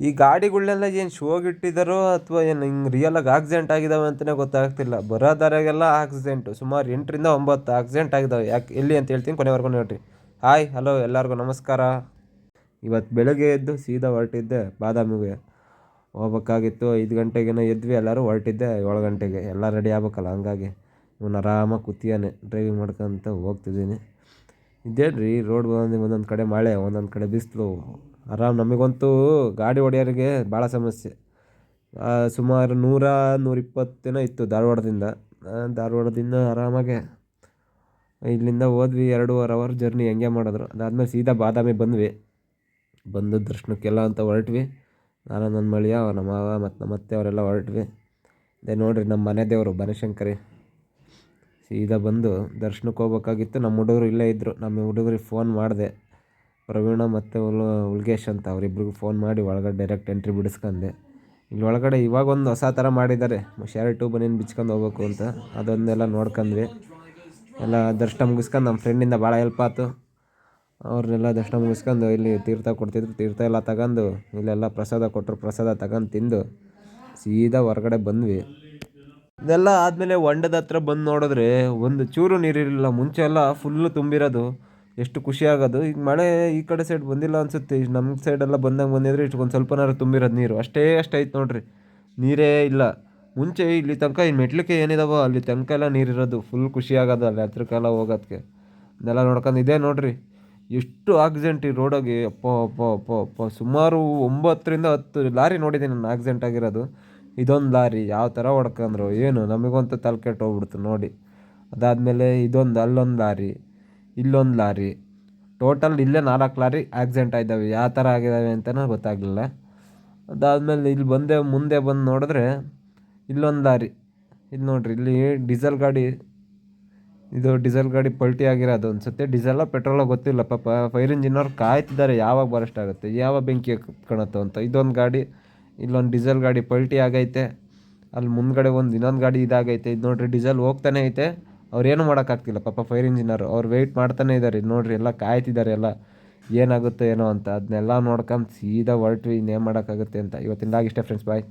ಈ ಗಾಡಿಗಳ್ನೆಲ್ಲ ಏನು ಶೋಗೆ ಇಟ್ಟಿದ್ದಾರೋ ಅಥವಾ ಏನು ಹಿಂಗೆ ರಿಯಲಾಗಿ ಆಕ್ಸಿಡೆಂಟ್ ಆಗಿದ್ದಾವೆ ಅಂತಲೇ ಗೊತ್ತಾಗ್ತಿಲ್ಲ. ಬರೋ ದಾರಿಯಾಗೆಲ್ಲ ಆಕ್ಸಿಡೆಂಟು, ಸುಮಾರು 8ರಿಂದ 9 ಆಕ್ಸಿಡೆಂಟ್ ಆಗಿದ್ದಾವೆ. ಯಾಕೆ ಎಲ್ಲಿ ಅಂತ ಹೇಳ್ತೀನಿ, ಕೊನೆವರೆಗೂ ನೋಡಿರಿ. ಹಾಯ್ ಹಲೋ ಎಲ್ಲರಿಗೂ ನಮಸ್ಕಾರ. ಇವತ್ತು ಬೆಳಗ್ಗೆ ಎದ್ದು ಸೀದಾ ಹೊರಟಿದ್ದೆ ಬಾದಾಮಿಗೆ ಹೋಗ್ಬೇಕಾಗಿತ್ತು. 5 ಗಂಟೆಗೇನೋ ಎದ್ವಿ, ಎಲ್ಲರೂ ಹೊರಟಿದ್ದೆ 7 ಗಂಟೆಗೆ. ಎಲ್ಲ ರೆಡಿ ಆಗ್ಬೇಕಲ್ಲ, ಹಂಗಾಗಿ ಇವನು ಆರಾಮಾಗಿ ಕೂತಿಯಾನೆ, ಡ್ರೈವಿಂಗ್ ಮಾಡ್ಕೊಂತ ಹೋಗ್ತಿದ್ದೀನಿ. ಇದೇನ್ರಿ ರೋಡ್ ಒಂದೊಂದು ಕಡೆ ಮಳೆ, ಒಂದೊಂದು ಕಡೆ ಬಿಸಿಲು. ನಮಗಂತೂ ಗಾಡಿ ಹೊಡೆಯೋರಿಗೆ ಭಾಳ ಸಮಸ್ಯೆ. ಸುಮಾರು 100-120 ಇತ್ತು ಧಾರವಾಡದಿಂದ ಆರಾಮಾಗೆ ಇಲ್ಲಿಂದ ಹೋದ್ವಿ. 2.5 ಅವರ್ ಜರ್ನಿ ಹೆಂಗೆ ಮಾಡಿದ್ರು. ಅದಾದಮೇಲೆ ಸೀದಾ ಬಾದಾಮಿ ಬಂದು ದರ್ಶನಕ್ಕೆಲ್ಲ ಅಂತ ಹೊರಟ್ವಿ. ನಾನು, ನನ್ನ ಮಳಿಯ, ನಮ್ಮ ಮಾವ ಮತ್ತು ನಮ್ಮ ಅತ್ತೆ ಅವರೆಲ್ಲ ಹೊರಟ್ವಿ. ಇದೇ ನೋಡಿರಿ ನಮ್ಮ ಮನೆ ದೇವರು ಬನಶಂಕರಿ. ಸೀದಾ ಬಂದು ದರ್ಶನಕ್ಕೆ ಹೋಗ್ಬೇಕಾಗಿತ್ತು. ನಮ್ಮ ಹುಡುಗರು ಇಲ್ಲೇ ಇದ್ದರು. ನಮ್ಮ ಹುಡುಗರಿಗೆ ಫೋನ್ ಮಾಡಿದೆ, ಪ್ರವೀಣ ಮತ್ತು ಉಲ್ಗೇಶ್ ಅಂತ, ಅವರಿಬ್ರಿಗೂ ಫೋನ್ ಮಾಡಿ ಒಳಗಡೆ ಡೈರೆಕ್ಟ್ ಎಂಟ್ರಿ ಬಿಡಿಸ್ಕೊಂಡೆ. ಇಲ್ಲಿ ಒಳಗಡೆ ಇವಾಗ ಒಂದು ಹೊಸ ಥರ ಮಾಡಿದ್ದಾರೆ, ಶರ್ಟು ಬನಿಯನ್ ಬಿಚ್ಕೊಂಡು ಹೋಗ್ಬೇಕು ಅಂತ. ಅದೊಂದೆಲ್ಲ ನೋಡ್ಕೊಂಡ್ವಿ. ಎಲ್ಲ ದರ್ಶನ ಮುಗಿಸ್ಕೊಂಡು ನಮ್ಮ ಫ್ರೆಂಡಿಂದ ಭಾಳ ಹೆಲ್ಪ್ ಆಯ್ತು. ಅವ್ರನ್ನೆಲ್ಲ ದರ್ಶನ ಮುಗಿಸ್ಕೊಂಡು ಇಲ್ಲಿ ತೀರ್ಥ ಕೊಡ್ತಿದ್ರು, ತೀರ್ಥ ಎಲ್ಲ ತಗೊಂಡು ಇಲ್ಲೆಲ್ಲ ಪ್ರಸಾದ ಕೊಟ್ಟರು, ಪ್ರಸಾದ ತಗೊಂಡು ತಿಂದು ಸೀದಾ ಹೊರಗಡೆ ಬಂದ್ವಿ. ಇದೆಲ್ಲ ಆದಮೇಲೆ ಹೊಂಡದ ಹತ್ರ ಬಂದು ನೋಡಿದ್ರೆ ಒಂದು ಚೂರು ನೀರಿರಲಿಲ್ಲ. ಮುಂಚೆ ಎಲ್ಲ ಫುಲ್ಲು ತುಂಬಿರೋದು, ಎಷ್ಟು ಖುಷಿ ಆಗೋದು. ಈಗ ಮಳೆ ಈ ಕಡೆ ಸೈಡ್ ಬಂದಿಲ್ಲ ಅನಿಸುತ್ತೆ. ನಮ್ಮ ಸೈಡೆಲ್ಲ ಬಂದಂಗೆ ಬಂದಿದ್ರೆ ಇಷ್ಟೊಂದು ಸ್ವಲ್ಪನಾರು ತುಂಬಿರೋದು ನೀರು. ಅಷ್ಟೇ ಐತೆ ನೋಡ್ರಿ, ನೀರೇ ಇಲ್ಲ. ಮುಂಚೆ ಇಲ್ಲಿ ತನಕ ಈ ಮೆಟ್ಲಿಕ್ಕೆ ಏನಿದಾವೋ ಅಲ್ಲಿ ತನಕ ಎಲ್ಲ ನೀರಿರೋದು, ಫುಲ್ ಖುಷಿ ಆಗೋದು ಅಲ್ಲಿ ಹತ್ರಕ್ಕೆಲ್ಲ ಹೋಗೋದಕ್ಕೆ. ಇದೆಲ್ಲ ನೋಡ್ಕೊಂಡು ಇದೇ ನೋಡ್ರಿ ಎಷ್ಟು ಆಕ್ಸಿಡೆಂಟ್ ಈ ರೋಡಾಗಿ. ಅಪ್ಪ ಅಪ್ಪ ಅಪ್ಪ ಅಪ್ಪ ಸುಮಾರು 9-10 ಲಾರಿ ನೋಡಿದ್ದೀನಿ ನಾನು ಆಕ್ಸಿಡೆಂಟ್ ಆಗಿರೋದು. ಇದೊಂದು ಲಾರಿ ಯಾವ ಥರ ಹೊಡ್ಕೊಂಡ್ರು ಏನು, ನಮಗಂತೂ ತಲೆ ಕೆಟ್ಟು ಹೋಗ್ಬಿಡ್ತು ನೋಡಿ. ಅದಾದಮೇಲೆ ಅಲ್ಲೊಂದು ಲಾರಿ, ಇಲ್ಲೊಂದು ಲಾರಿ, ಟೋಟಲ್ ಇಲ್ಲೇ 4 ಲಾರಿ ಆಕ್ಸಿಡೆಂಟ್ ಆಗಿದ್ದಾವೆ. ಯಾವ ಥರ ಆಗಿದ್ದಾವೆ ಅಂತಲೂ ಗೊತ್ತಾಗಲಿಲ್ಲ. ಅದಾದಮೇಲೆ ಇಲ್ಲಿ ಮುಂದೆ ಬಂದು ನೋಡಿದ್ರೆ ಇಲ್ಲೊಂದು ಲಾರಿ. ಇದು ನೋಡ್ರಿ, ಇಲ್ಲಿ ಡೀಸೆಲ್ ಗಾಡಿ ಪಲ್ಟಿ ಆಗಿರೋದು ಅನ್ಸುತ್ತೆ. ಡೀಸೆಲ್ಲ ಪೆಟ್ರೋಲೋ ಗೊತ್ತಿಲ್ಲ. ಪಾಪ ಫೈರ್ ಇಂಜಿನವ್ರು ಕಾಯ್ತಿದ್ದಾರೆ ಯಾವಾಗ ಬರೋಷ್ಟಾಗುತ್ತೆ, ಯಾವಾಗ ಬೆಂಕಿ ಕಣತ್ತೋ ಅಂತ. ಇದೊಂದು ಗಾಡಿ, ಇಲ್ಲೊಂದು ಡೀಸೆಲ್ ಗಾಡಿ ಪಲ್ಟಿ ಆಗೈತೆ. ಅಲ್ಲಿ ಮುಂದ್ಗಡೆ ಇನ್ನೊಂದು ಗಾಡಿ ಇದಾಗೈತೆ. ಇದು ನೋಡ್ರಿ ಡೀಸೆಲ್ ಹೋಗ್ತಾನೆ ಐತೆ, ಅವ್ರೇನು ಮಾಡೋಕ್ಕಾಗ್ತಿಲ್ಲ ಪಾಪ ಫೈರ್ ಇಂಜಿನರು. ಅವ್ರು ವೆಯ್ಟ್ ಮಾಡ್ತಾನೆ ಇದ್ದಾರೆ. ಇದು ನೋಡ್ರಿ ಎಲ್ಲ ಕಾಯ್ತಿದ್ದಾರೆ, ಎಲ್ಲ ಏನಾಗುತ್ತೋ ಏನೋ ಅಂತ. ಅದನ್ನೆಲ್ಲ ನೋಡ್ಕೊಂಡು ಸೀದಾ ಹೊರಟ್ವಿ, ಇನ್ನೇನು ಮಾಡೋಕ್ಕಾಗುತ್ತೆ ಅಂತ. ಇವತ್ತಿನ ಇಷ್ಟೇ ಫ್ರೆಂಡ್ಸ್, ಬಾಯ್.